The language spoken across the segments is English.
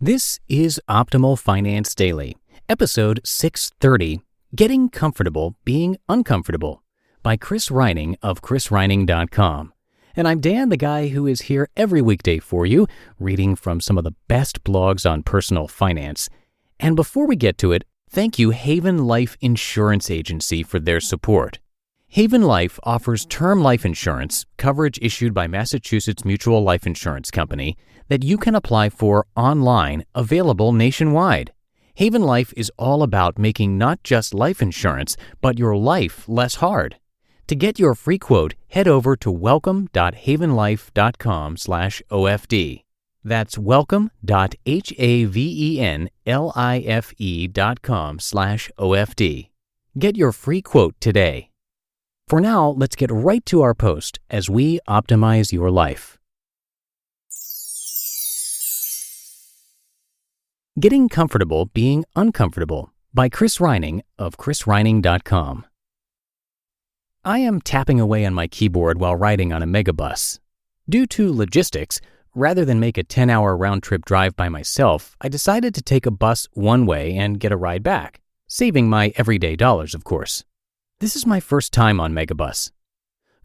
This is Optimal Finance Daily, episode 630, Getting Comfortable Being Uncomfortable, by Chris Reining of chrisreining.com. And I'm Dan, the guy who is here every weekday for you, reading from some of the best blogs on personal finance. And before we get to it, thank you Haven Life Insurance Agency for their support. Haven Life offers term life insurance, coverage issued by Massachusetts Mutual Life Insurance Company, that you can apply for online, available nationwide. Haven Life is all about making not just life insurance, but your life less hard. To get your free quote, head over to welcome.havenlife.com/OFD. That's welcome.havenlife.com/OFD. Get your free quote today. For now, let's get right to our post as we optimize your life. Getting Comfortable Being Uncomfortable, by Chris Reining of chrisreining.com. I am tapping away on my keyboard while riding on a megabus. Due to logistics, rather than make a 10-hour round-trip drive by myself, I decided to take a bus one way and get a ride back, saving my everyday dollars, of course. This is my first time on Megabus.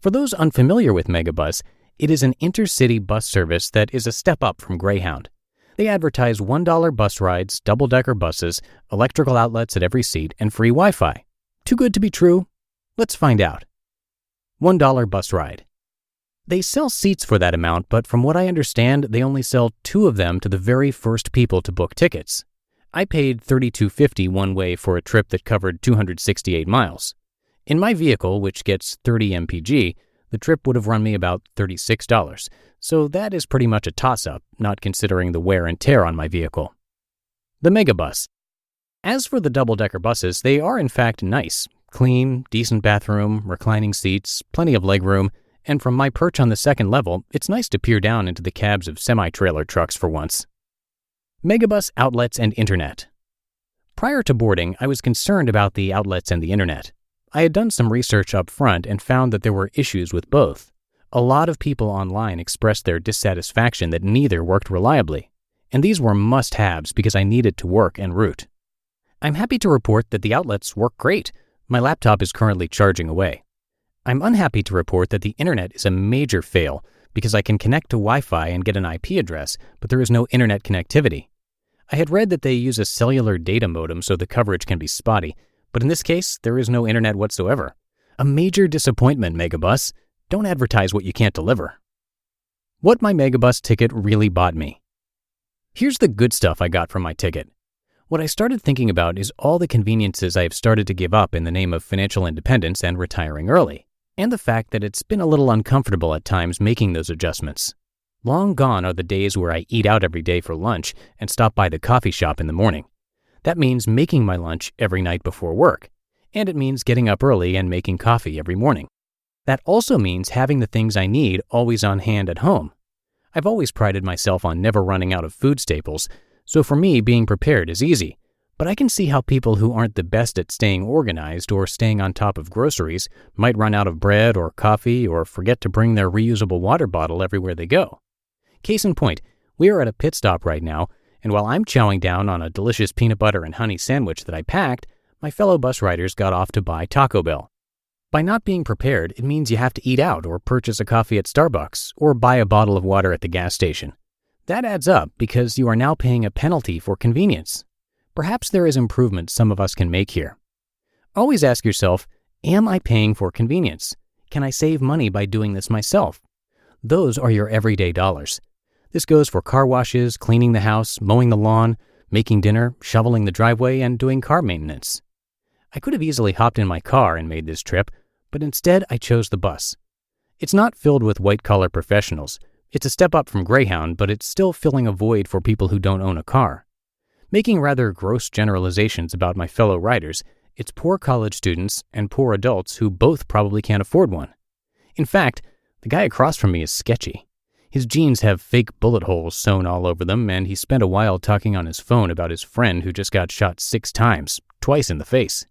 For those unfamiliar with Megabus, it is an intercity bus service that is a step up from Greyhound. They advertise $1 bus rides, double-decker buses, electrical outlets at every seat, and free Wi-Fi. Too good to be true? Let's find out. $1 bus ride. They sell seats for that amount, but from what I understand, they only sell 2 of them to the very first people to book tickets. I paid $32.50 one way for a trip that covered 268 miles. In my vehicle, which gets 30 mpg, the trip would have run me about $36, so that is pretty much a toss-up, not considering the wear and tear on my vehicle. The Megabus. As for the double-decker buses, they are in fact nice. Clean, decent bathroom, reclining seats, plenty of legroom, and from my perch on the second level, it's nice to peer down into the cabs of semi-trailer trucks for once. Megabus outlets and internet. Prior to boarding, I was concerned about the outlets and the internet. I had done some research up front and found that there were issues with both. A lot of people online expressed their dissatisfaction that neither worked reliably, and these were must-haves because I needed to work en route. I'm happy to report that the outlets work great. My laptop is currently charging away. I'm unhappy to report that the internet is a major fail because I can connect to Wi-Fi and get an IP address, but there is no internet connectivity. I had read that they use a cellular data modem so the coverage can be spotty, but in this case, there is no internet whatsoever. A major disappointment, Megabus. Don't advertise what you can't deliver. What my Megabus ticket really bought me. Here's the good stuff I got from my ticket. What I started thinking about is all the conveniences I have started to give up in the name of financial independence and retiring early, and the fact that it's been a little uncomfortable at times making those adjustments. Long gone are the days where I eat out every day for lunch and stop by the coffee shop in the morning. That means making my lunch every night before work, and it means getting up early and making coffee every morning. That also means having the things I need always on hand at home. I've always prided myself on never running out of food staples, so for me, being prepared is easy. But I can see how people who aren't the best at staying organized or staying on top of groceries might run out of bread or coffee or forget to bring their reusable water bottle everywhere they go. Case in point, we are at a pit stop right now, and while I'm chowing down on a delicious peanut butter and honey sandwich that I packed, my fellow bus riders got off to buy Taco Bell. By not being prepared, it means you have to eat out or purchase a coffee at Starbucks or buy a bottle of water at the gas station. That adds up because you are now paying a penalty for convenience. Perhaps there is improvement some of us can make here. Always ask yourself, am I paying for convenience? Can I save money by doing this myself? Those are your everyday dollars. This goes for car washes, cleaning the house, mowing the lawn, making dinner, shoveling the driveway, and doing car maintenance. I could have easily hopped in my car and made this trip, but instead I chose the bus. It's not filled with white-collar professionals. It's a step up from Greyhound, but it's still filling a void for people who don't own a car. Making rather gross generalizations about my fellow riders, it's poor college students and poor adults who both probably can't afford one. In fact, the guy across from me is sketchy. His jeans have fake bullet holes sewn all over them, and he spent a while talking on his phone about his friend who just got shot 6 times, twice in the face.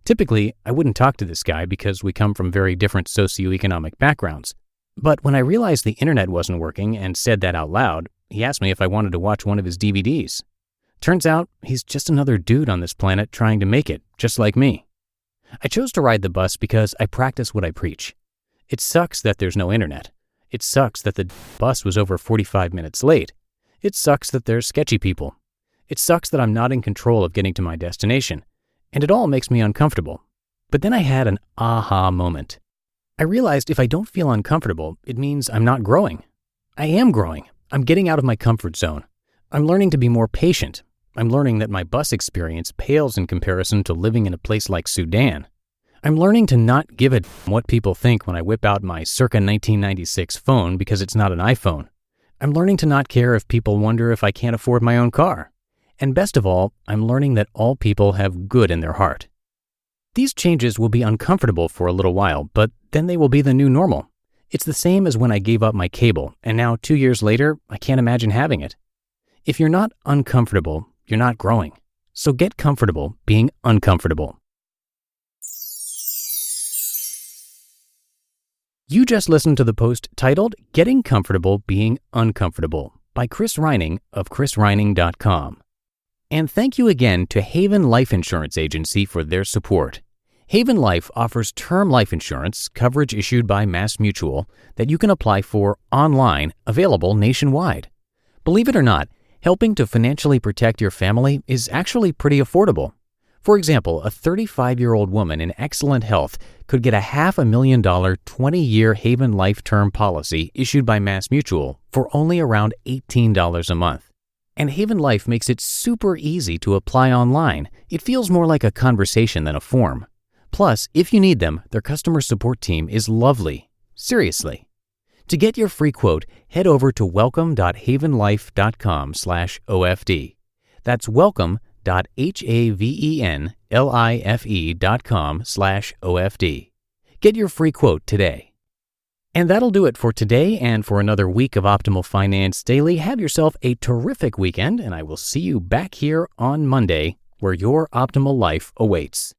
Typically, I wouldn't talk to this guy because we come from very different socioeconomic backgrounds. But when I realized the internet wasn't working and said that out loud, he asked me if I wanted to watch one of his DVDs. Turns out, he's just another dude on this planet trying to make it, just like me. I chose to ride the bus because I practice what I preach. It sucks that there's no internet. It sucks that the bus was over 45 minutes late. It sucks that there's sketchy people. It sucks that I'm not in control of getting to my destination. And it all makes me uncomfortable. But then I had an aha moment. I realized if I don't feel uncomfortable, it means I'm not growing. I am growing. I'm getting out of my comfort zone. I'm learning to be more patient. I'm learning that my bus experience pales in comparison to living in a place like Sudan. I'm learning to not give a what people think when I whip out my circa 1996 phone because it's not an iPhone. I'm learning to not care if people wonder if I can't afford my own car. And best of all, I'm learning that all people have good in their heart. These changes will be uncomfortable for a little while, but then they will be the new normal. It's the same as when I gave up my cable, and now 2 years later, I can't imagine having it. If you're not uncomfortable, you're not growing. So get comfortable being uncomfortable. You just listened to the post titled Getting Comfortable Being Uncomfortable by Chris Reining of chrisreining.com. And thank you again to Haven Life Insurance Agency for their support. Haven Life offers term life insurance coverage issued by MassMutual that you can apply for online, available nationwide. Believe it or not, helping to financially protect your family is actually pretty affordable. For example, a 35-year-old woman in excellent health could get a $500,000 20-year Haven Life term policy issued by MassMutual for only around $18 a month. And Haven Life makes it super easy to apply online. It feels more like a conversation than a form. Plus, if you need them, their customer support team is lovely. Seriously. To get your free quote, head over to welcome.havenlife.com/OFD. That's welcome.havenlife.com/OFD. Get your free quote today. And that'll do it for today and for another week of Optimal Finance Daily. Have yourself a terrific weekend, and I will see you back here on Monday, where your optimal life awaits.